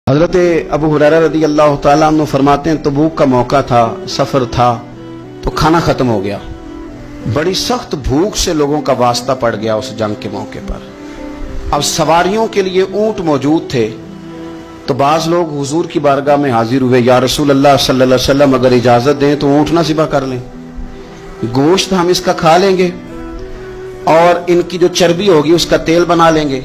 حضرت ابو ہریرہ رضی اللہ تعالیٰ عنہ فرماتے ہیں تبوک کا موقع تھا، سفر تھا، تو کھانا ختم ہو گیا، بڑی سخت بھوک سے لوگوں کا واسطہ پڑ گیا اس جنگ کے موقع پر۔ اب سواریوں کے لیے اونٹ موجود تھے، تو بعض لوگ حضور کی بارگاہ میں حاضر ہوئے، یا رسول اللہ صلی اللہ علیہ وسلم اگر اجازت دیں تو اونٹ نہ ذبح کر لیں، گوشت ہم اس کا کھا لیں گے اور ان کی جو چربی ہوگی اس کا تیل بنا لیں گے،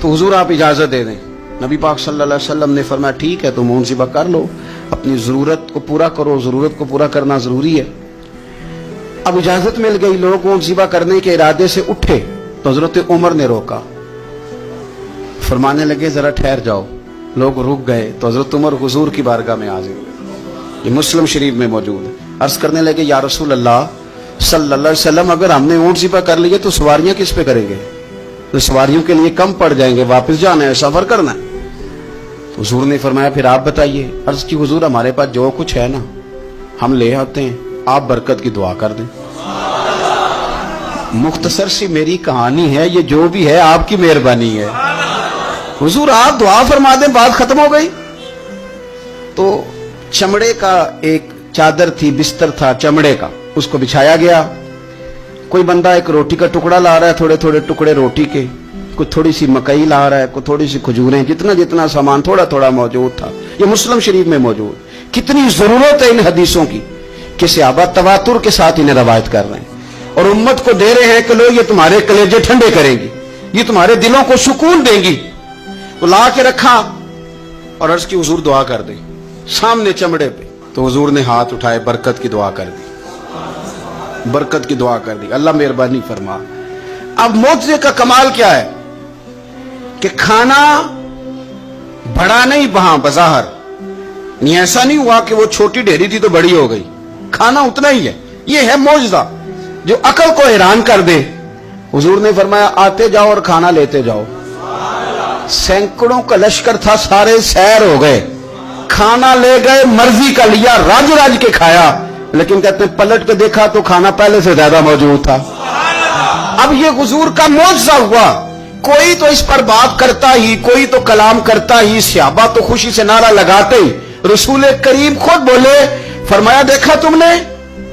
تو حضور آپ اجازت دے دیں۔ نبی پاک صلی اللہ علیہ وسلم نے فرمایا ٹھیک ہے تم اونٹ ذبح کر لو، اپنی ضرورت کو پورا کرو، ضرورت کو پورا کرنا ضروری ہے۔ اب اجازت مل گئی، لوگ اونٹ ذبح کرنے کے ارادے سے اٹھے تو حضرت عمر نے روکا، فرمانے لگے ذرا ٹھہر جاؤ، لوگ رک گئے تو حضرت عمر حضور کی بارگاہ میں حاضر ہوئے، یہ مسلم شریف میں موجود ہے۔ عرض کرنے لگے یا رسول اللہ صلی اللہ علیہ وسلم اگر ہم نے اونٹ ذبح کر لیے تو سواریاں کس پہ کریں گے؟ تو سواریوں کے لیے کم پڑ جائیں گے، واپس جانا ہے، سفر کرنا ہے۔ حضور نے فرمایا پھر آپ بتائیے۔ عرض کی حضور ہمارے پاس جو کچھ ہے نا ہم لے آتے ہیں، آپ برکت کی دعا کر دیں۔ مختصر سی میری کہانی ہے، یہ جو بھی ہے آپ کی مہربانی ہے، حضور آپ دعا فرما دیں، بات ختم ہو گئی۔ تو چمڑے کا ایک چادر تھی، بستر تھا چمڑے کا، اس کو بچھایا گیا۔ کوئی بندہ ایک روٹی کا ٹکڑا لا رہا ہے، تھوڑے تھوڑے ٹکڑے روٹی کے، کوئی تھوڑی سی مکئی لا رہا ہے، کوئی تھوڑی سی کھجوریں، جتنا جتنا سامان تھوڑا تھوڑا موجود تھا۔ یہ مسلم شریف میں موجود۔ کتنی ضرورت ہے ان حدیثوں کی کہ صحابہ تواتر کے ساتھ انہیں روایت کر رہے ہیں اور امت کو دے رہے ہیں کہ لو یہ تمہارے کلیجے ٹھنڈے کریں گی، یہ تمہارے دلوں کو سکون دیں گی۔ تو لا کے رکھا اور عرض کی حضور دعا کر دیں سامنے چمڑے پہ، تو حضور نے ہاتھ اٹھائے، برکت کی دعا کر دی، برکت کی دعا کر دی، اللہ مہربانی فرما۔ اب معجزے کا کمال کیا ہے کہ کھانا بڑا نہیں وہاں بظاہر، نہیں ایسا نہیں ہوا کہ وہ چھوٹی ڈھیری تھی تو بڑی ہو گئی، کھانا اتنا ہی ہے۔ یہ ہے معجزہ جو عقل کو حیران کر دے۔ حضور نے فرمایا آتے جاؤ اور کھانا لیتے جاؤ۔ سینکڑوں کا لشکر تھا، سارے سیر ہو گئے، کھانا لے گئے، مرضی کا لیا، رج رج کے کھایا، لیکن کہتے ہیں پلٹ کے دیکھا تو کھانا پہلے سے زیادہ موجود تھا۔ اب یہ حضور کا معجزہ ہوا، کوئی تو اس پر بات کرتا ہی، کوئی تو کلام کرتا ہی، صحابہ تو خوشی سے نعرہ لگاتے ہی، رسول کریم خود بولے، فرمایا دیکھا تم نے،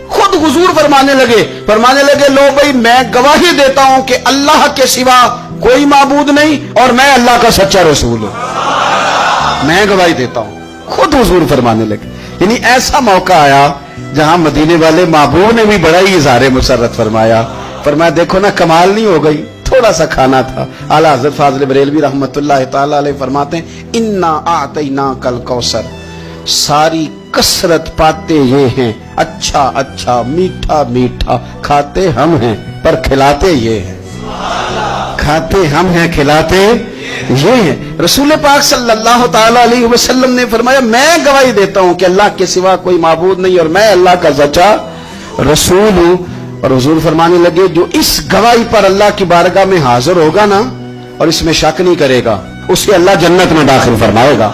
خود حضور فرمانے لگے لو بھائی میں گواہی دیتا ہوں کہ اللہ کے سوا کوئی معبود نہیں اور میں اللہ کا سچا رسول ہوں، میں گواہی دیتا ہوں، خود حضور فرمانے لگے۔ یعنی ایسا موقع آیا جہاں مدینے والے محبوب نے بھی بڑا ہی اظہار مسرت فرمایا دیکھو نا کمال نہیں ہو گئی، تھوڑا سا کھانا تھا۔ اعلیٰ حضرت فاضل بریلوی رحمت اللہ تعالی علیہ فرماتے ہیں انا اعطیناک الکوثر، ساری کثرت پاتے یہ ہیں، اچھا اچھا میٹھا میٹھا کھاتے ہم ہیں پر کھلاتے یہ ہیں، کھاتے ہم ہیں کھلاتے یہ ہیں۔ رسول پاک صلی اللہ تعالی علیہ وسلم نے فرمایا میں گواہی دیتا ہوں کہ اللہ کے سوا کوئی معبود نہیں اور میں اللہ کا سچا رسول ہوں۔ اور حضور فرمانے لگے جو اس گواہی پر اللہ کی بارگاہ میں حاضر ہوگا نا اور اس میں شک نہیں کرے گا، اسے اللہ جنت میں داخل فرمائے گا۔